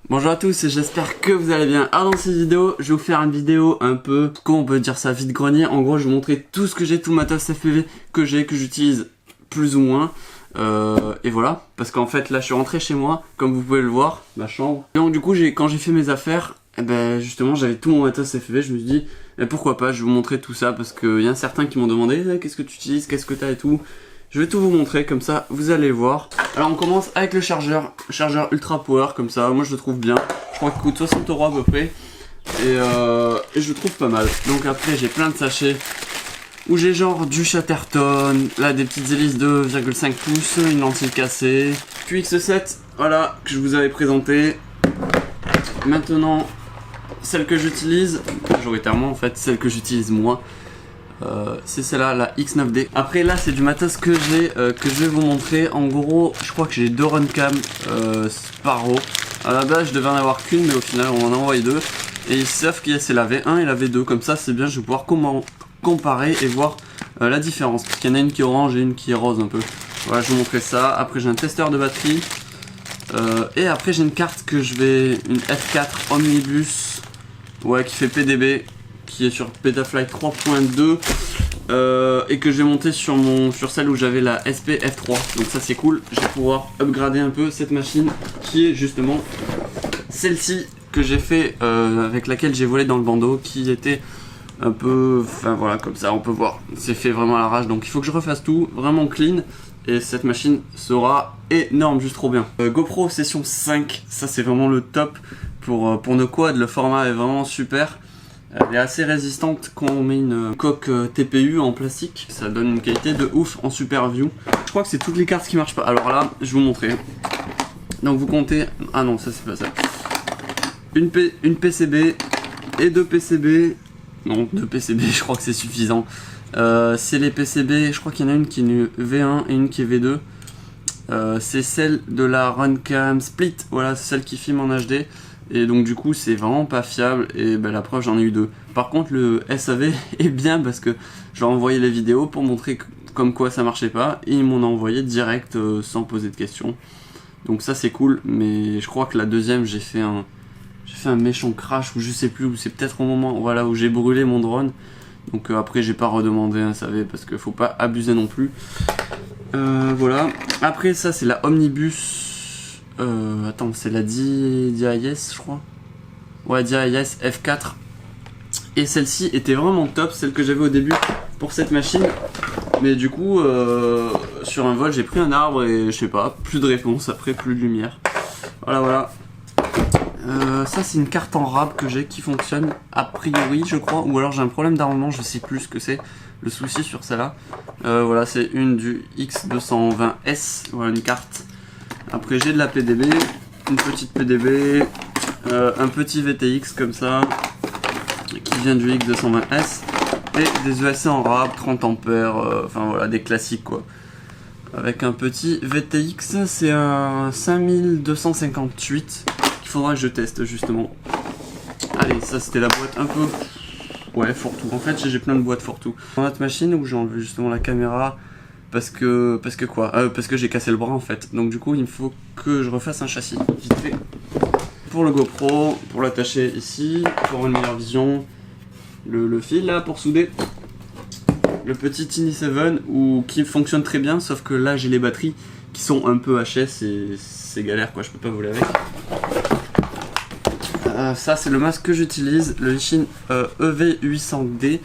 Bonjour à tous et j'espère que vous allez bien. Alors dans cette vidéo, je vais vous faire une vidéo un peu, comment on peut dire ça, vide-grenier. En gros, je vais vous montrer tout ce que j'ai, tout le matos FPV que j'utilise plus ou moins. Et voilà, parce qu'en fait là je suis rentré chez moi, comme vous pouvez le voir, ma chambre. Et donc du coup, quand j'ai fait mes affaires, justement j'avais tout mon matos FPV, je me suis dit, pourquoi pas, je vais vous montrer tout ça, parce qu'il y a certains qui m'ont demandé, qu'est-ce que tu utilises, qu'est-ce que t'as et tout. Je vais tout vous montrer, comme ça vous allez voir. Alors on commence avec le chargeur ultra power, comme ça, moi je le trouve bien. Je crois qu'il coûte 60 € à peu près. Et je le trouve pas mal. Donc après j'ai plein de sachets où j'ai genre du Chatterton, là des petites hélices de 2,5 pouces, une lentille cassée, QX7, voilà, que je vous avais présenté. Maintenant, celle que j'utilise, majoritairement en fait, celle que j'utilise moi, c'est celle-là, la X9D. Après là c'est du matos que j'ai, que je vais vous montrer. En gros, je crois que j'ai deux Runcam Sparrow. À la base je devais en avoir qu'une, mais au final on en a envoyé deux. Et sauf qu'il y a c'est la V1 et la V2, comme ça c'est bien, je vais pouvoir comparer et voir la différence, parce qu'il y en a une qui est orange et une qui est rose un peu. Voilà, je vais vous montrer ça. Après j'ai un testeur de batterie, et après j'ai une carte que une F4 Omnibus, ouais, qui fait PDB, qui est sur Petafly 3.2, et que j'ai monté sur celle où j'avais la SP F3. Donc ça c'est cool, je vais pouvoir upgrader un peu cette machine, qui est justement celle-ci que j'ai fait, avec laquelle j'ai volé dans le bandeau, qui était un peu, enfin voilà, comme ça on peut voir, c'est fait vraiment à l'arrache, donc il faut que je refasse tout vraiment clean, et cette machine sera énorme, juste trop bien. GoPro Session 5, ça c'est vraiment le top pour nos quads, le format est vraiment super. Elle est assez résistante quand on met une coque TPU en plastique, ça donne une qualité de ouf en super view. Je crois que c'est toutes les cartes qui marchent pas, alors là je vais vous montrer. Donc vous comptez, ah non ça c'est pas ça, une PCB et deux PCB. Non, 2 PCB, je crois que c'est suffisant. C'est les PCB, je crois qu'il y en a une qui est une V1 et une qui est V2. C'est celle de la Runcam Split, voilà, c'est celle qui filme en HD. Et donc du coup c'est vraiment pas fiable, et la preuve j'en ai eu deux. Par contre le SAV est bien, parce que je leur ai envoyé les vidéos pour montrer comme quoi ça marchait pas, et ils m'en ont envoyé direct sans poser de questions. Donc ça c'est cool, mais je crois que la deuxième j'ai fait un méchant crash, ou je sais plus, ou c'est peut-être au moment, voilà, où j'ai brûlé mon drone. Donc après j'ai pas redemandé un SAV, parce qu'il faut pas abuser non plus. Voilà. Après ça c'est la Omnibus. Attends, c'est la DIS je crois. Ouais, DIS F4. Et celle-ci était vraiment top, celle que j'avais au début pour cette machine. Mais du coup, sur un vol j'ai pris un arbre et je sais pas, plus de réponse, après plus de lumière. Voilà. Ça c'est une carte en rab que j'ai, qui fonctionne a priori je crois, ou alors j'ai un problème d'armement, je sais plus ce que c'est le souci sur celle-là. Voilà, c'est une du X220S, voilà une carte. Après j'ai de la PDB, une petite PDB, un petit VTX comme ça, qui vient du X220S, et des ESC en rab, 30 ampères, enfin voilà, des classiques quoi. Avec un petit VTX, c'est un 5258. Faudra que je teste justement. Allez, ça c'était la boîte un peu, ouais, fourre-tout. En fait j'ai plein de boîtes fourre-tout dans notre machine, où j'ai enlevé justement la caméra parce que j'ai cassé le bras en fait. Donc du coup il me faut que je refasse un châssis vite fait pour le GoPro, pour l'attacher ici, pour avoir une meilleure vision. Le fil là pour souder, le petit Tiny 7 qui fonctionne très bien, sauf que là j'ai les batteries qui sont un peu HS et c'est galère quoi, je peux pas voler avec. Ça c'est le masque que j'utilise, le Lichin EV800D.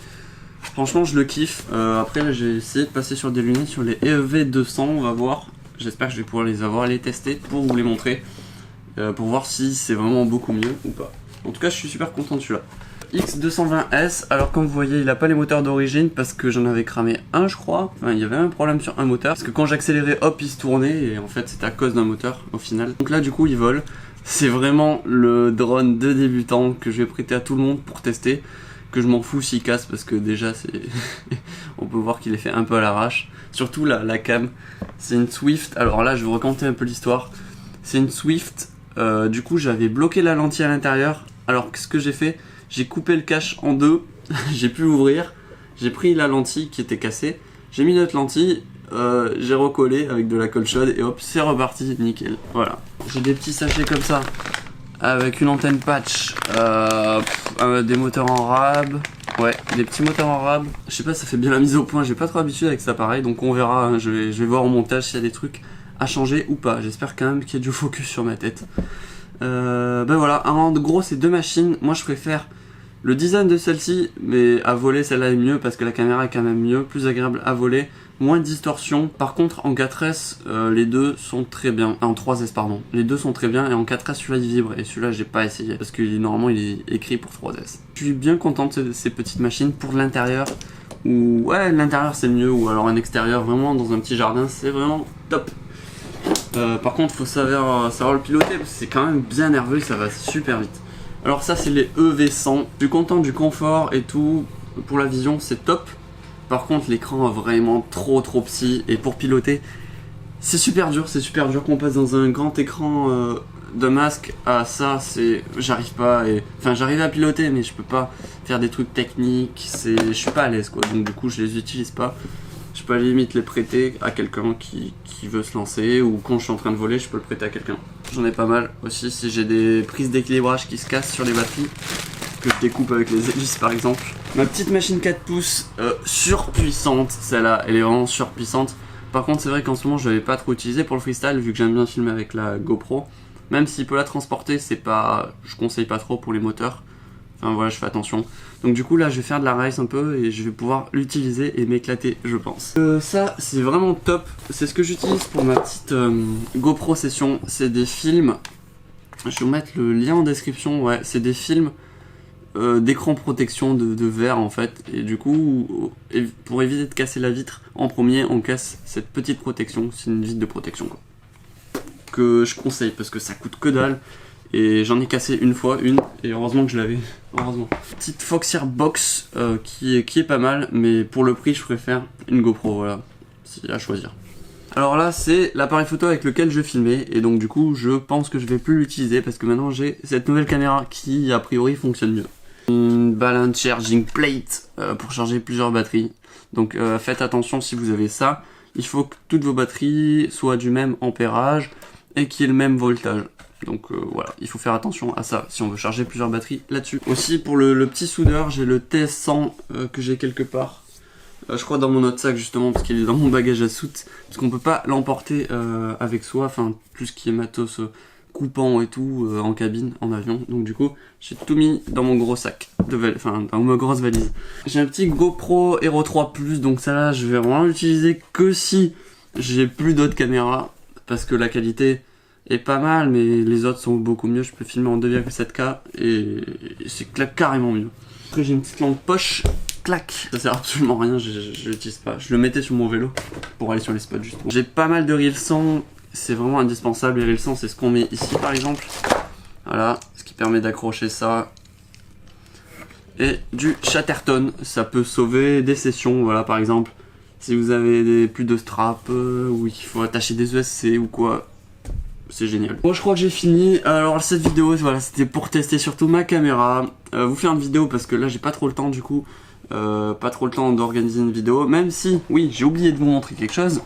Franchement je le kiffe. Après j'ai essayé de passer sur des lunettes sur les EV200, on va voir. J'espère que je vais pouvoir les avoir, les tester pour vous les montrer, pour voir si c'est vraiment beaucoup mieux ou pas. En tout cas je suis super content de celui-là. X220S, alors comme vous voyez il a pas les moteurs d'origine, parce que j'en avais cramé un je crois. Enfin il y avait un problème sur un moteur, parce que quand j'accélérais hop il se tournait, et en fait c'était à cause d'un moteur au final. Donc là du coup il vole. C'est vraiment le drone de débutant que je vais prêter à tout le monde pour tester, que je m'en fous s'il casse, parce que déjà c'est on peut voir qu'il est fait un peu à l'arrache. Surtout la cam, c'est une Swift. Alors là je vais vous raconter un peu l'histoire. C'est une Swift, du coup j'avais bloqué la lentille à l'intérieur. Alors ce que j'ai fait, j'ai coupé le cache en deux, j'ai pu ouvrir, j'ai pris la lentille qui était cassée, j'ai mis notre lentille, j'ai recollé avec de la colle chaude et hop c'est reparti nickel. Voilà, j'ai des petits sachets comme ça avec une antenne patch, des moteurs en rab, ouais, des petits moteurs en rab. Je sais pas, ça fait bien la mise au point, j'ai pas trop l'habitude avec cet appareil, donc on verra, hein, je vais voir au montage s'il y a des trucs à changer ou pas. J'espère quand même qu'il y a du focus sur ma tête. Ben voilà, en gros ces deux machines, moi je préfère le design de celle-ci, mais à voler celle-là est mieux parce que la caméra est quand même mieux, plus agréable à voler, moins de distorsion. Par contre en 4S, les deux sont très bien, en 3S pardon, les deux sont très bien, et en 4S celui-là il vibre, et celui-là j'ai pas essayé parce que normalement il est écrit pour 3S. Je suis bien content de ces petites machines pour l'intérieur, ou ouais l'intérieur c'est mieux, ou alors un extérieur vraiment dans un petit jardin c'est vraiment top. Par contre faut savoir le piloter parce que c'est quand même bien nerveux, ça va super vite. Alors ça c'est les EV100, je suis content du confort et tout, pour la vision c'est top. Par contre l'écran est vraiment trop petit, et pour piloter c'est super dur qu'on passe dans un grand écran de masque à ça, j'arrive pas, enfin j'arrive à piloter mais je peux pas faire des trucs techniques, je suis pas à l'aise quoi, donc du coup je les utilise pas. Je peux à la limite les prêter à quelqu'un qui veut se lancer, ou quand je suis en train de voler je peux le prêter à quelqu'un. J'en ai pas mal aussi si j'ai des prises d'équilibrage qui se cassent sur les batteries, que je découpe avec les hélices par exemple. Ma petite machine 4 pouces surpuissante, celle-là elle est vraiment surpuissante. Par contre c'est vrai qu'en ce moment je l'avais pas trop utilisé pour le freestyle vu que j'aime bien filmer avec la GoPro. Même s'il peut la transporter, je conseille pas trop pour les moteurs. Enfin voilà, je fais attention. Donc du coup là je vais faire de la race un peu et je vais pouvoir l'utiliser et m'éclater je pense. Ça c'est vraiment top, c'est ce que j'utilise pour ma petite GoPro session. C'est des films, je vais vous mettre le lien en description, ouais, c'est des films d'écran protection de verre en fait. Et du coup pour éviter de casser la vitre, en premier on casse cette petite protection, c'est une vitre de protection quoi, que je conseille parce que ça coûte que dalle. Et j'en ai cassé une fois, et heureusement que je l'avais, heureusement. Petite Foxeer Box qui est pas mal, mais pour le prix je préfère une GoPro, voilà, c'est à choisir. Alors là c'est l'appareil photo avec lequel je filmais, et donc du coup je pense que je vais plus l'utiliser parce que maintenant j'ai cette nouvelle caméra qui a priori fonctionne mieux. Une balance charging plate pour charger plusieurs batteries, donc faites attention si vous avez ça, il faut que toutes vos batteries soient du même ampérage et qu'il y ait le même voltage. Donc voilà, il faut faire attention à ça si on veut charger plusieurs batteries là-dessus. Aussi pour le petit soudeur, j'ai le TS100 que j'ai quelque part. Je crois dans mon autre sac justement parce qu'il est dans mon bagage à soute. Parce qu'on peut pas l'emporter avec soi, enfin tout ce qui est matos coupant et tout en cabine, en avion. Donc du coup, j'ai tout mis dans mon gros sac, dans ma grosse valise. J'ai un petit GoPro Hero 3 Plus, donc ça là je vais vraiment l'utiliser que si j'ai plus d'autres caméras. Parce que la qualité est pas mal, mais les autres sont beaucoup mieux. Je peux filmer en 2,7K et c'est carrément mieux. Après j'ai une petite lampe poche, clac, ça sert absolument à rien, je l'utilise pas. Je le mettais sur mon vélo pour aller sur les spots justement. J'ai pas mal de reel 100, c'est vraiment indispensable. Les reel 100 c'est ce qu'on met ici par exemple. Voilà, ce qui permet d'accrocher ça. Et du Chatterton, ça peut sauver des sessions, voilà par exemple. Si vous avez plus de straps ou qu'il faut attacher des ESC ou quoi, c'est génial. Bon, je crois que j'ai fini. Alors cette vidéo, voilà, c'était pour tester surtout ma caméra, vous faire une vidéo parce que là j'ai pas trop le temps du coup, pas trop le temps d'organiser une vidéo. Même si, oui, j'ai oublié de vous montrer quelque chose.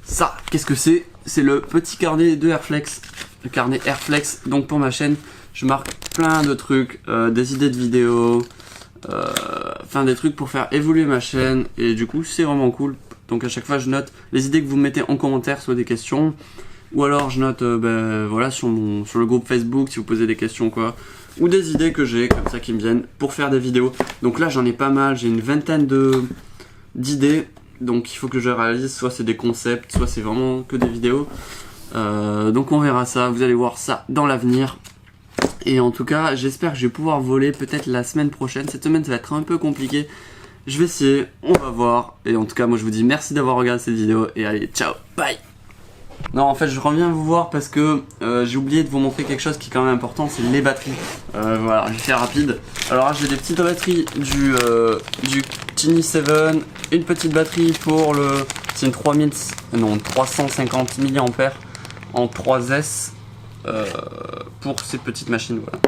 Ça, qu'est-ce que c'est? C'est le petit carnet de Airflex, le carnet Airflex. Donc pour ma chaîne, je marque plein de trucs, des idées de vidéos. Enfin des trucs pour faire évoluer ma chaîne, et du coup c'est vraiment cool. Donc à chaque fois je note les idées que vous mettez en commentaire, soit des questions, ou alors je note voilà sur le groupe Facebook si vous posez des questions quoi, ou des idées que j'ai comme ça qui me viennent pour faire des vidéos. Donc là j'en ai pas mal, j'ai une vingtaine d'idées, donc il faut que je réalise, soit c'est des concepts, soit c'est vraiment que des vidéos. Donc on verra ça, vous allez voir ça dans l'avenir. Et en tout cas, j'espère que je vais pouvoir voler peut-être la semaine prochaine. Cette semaine, ça va être un peu compliqué. Je vais essayer, on va voir. Et en tout cas, moi, je vous dis merci d'avoir regardé cette vidéo. Et allez, ciao, bye. Non, en fait, je reviens vous voir parce que j'ai oublié de vous montrer quelque chose qui est quand même important, c'est les batteries. Voilà, je vais faire rapide. Alors là, j'ai des petites batteries du Tiny 7. Une petite batterie pour c'est une 350 mAh en 3S. Pour ces petites machines, voilà.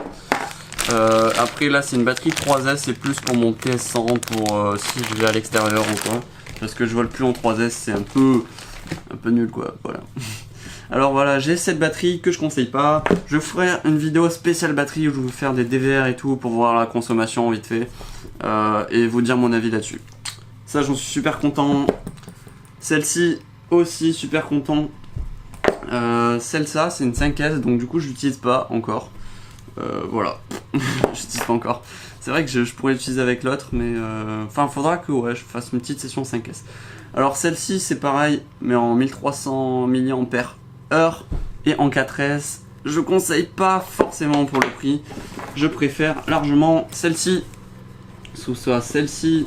Après là c'est une batterie 3S, c'est plus pour mon TS100 pour si je vais à l'extérieur ou quoi, parce que je vole plus en 3S, c'est un peu nul quoi, voilà. Alors voilà, j'ai cette batterie que je conseille pas. Je ferai une vidéo spéciale batterie où je vais vous faire des DVR et tout pour voir la consommation vite fait et vous dire mon avis là-dessus. Ça, j'en suis super content. Celle-ci aussi super content. Celle-là, c'est une 5S, donc du coup je l'utilise pas encore. Voilà, j'utilise pas encore. C'est vrai que je pourrais l'utiliser avec l'autre, mais enfin, faudra que ouais, je fasse une petite session 5S. Alors celle-ci, c'est pareil, mais en 1300 mAh et en 4S. Je conseille pas forcément pour le prix. Je préfère largement celle-ci, soit celle-ci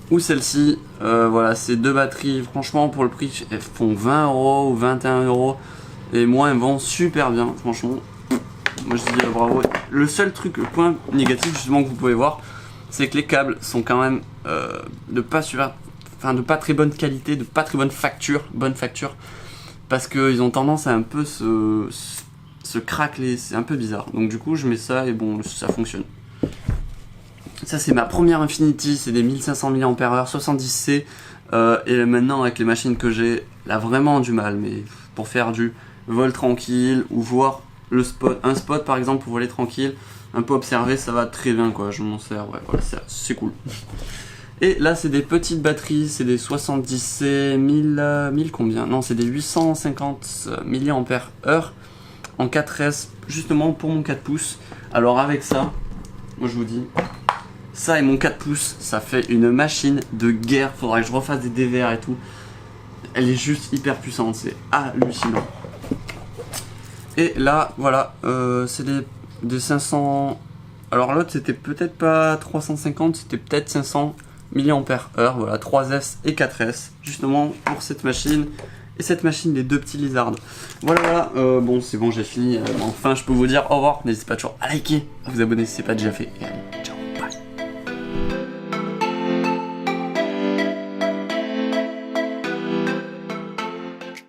ou celle-ci. Voilà, ces deux batteries, franchement, pour le prix, elles font 20 € ou 21 €. Et moi, elles vont super bien, franchement. Moi, je dis bravo. Le seul truc, le point négatif, justement, que vous pouvez voir, c'est que les câbles sont quand même de pas très bonne qualité, de pas très bonne facture, parce qu'ils ont tendance à un peu se craqueler, c'est un peu bizarre. Donc du coup, je mets ça et bon, ça fonctionne. Ça, c'est ma première Infinity, c'est des 1500 mAh, 70C. Et maintenant, avec les machines que j'ai, là, vraiment du mal. Mais pour faire du vol tranquille ou voir un spot par exemple pour voler tranquille, un peu observer, ça va très bien quoi. Je m'en sers, ouais, voilà, c'est cool. Et là, c'est des petites batteries, c'est des 70C, 1000 combien? Non, c'est des 850 mAh en 4S, justement pour mon 4 pouces. Alors, avec ça, moi je vous dis. Ça et mon 4 pouces, ça fait une machine de guerre. Faudra que je refasse des DVR et tout. Elle est juste hyper puissante, c'est hallucinant. Et là, voilà, c'est des 500... Alors l'autre, c'était peut-être pas 350, c'était peut-être 500 mAh. Voilà, 3S et 4S, justement pour cette machine. Et cette machine des deux petits lizards. Voilà, bon, c'est bon, j'ai fini. Enfin, je peux vous dire au revoir. N'hésitez pas toujours à liker, à vous abonner si ce n'est pas déjà fait.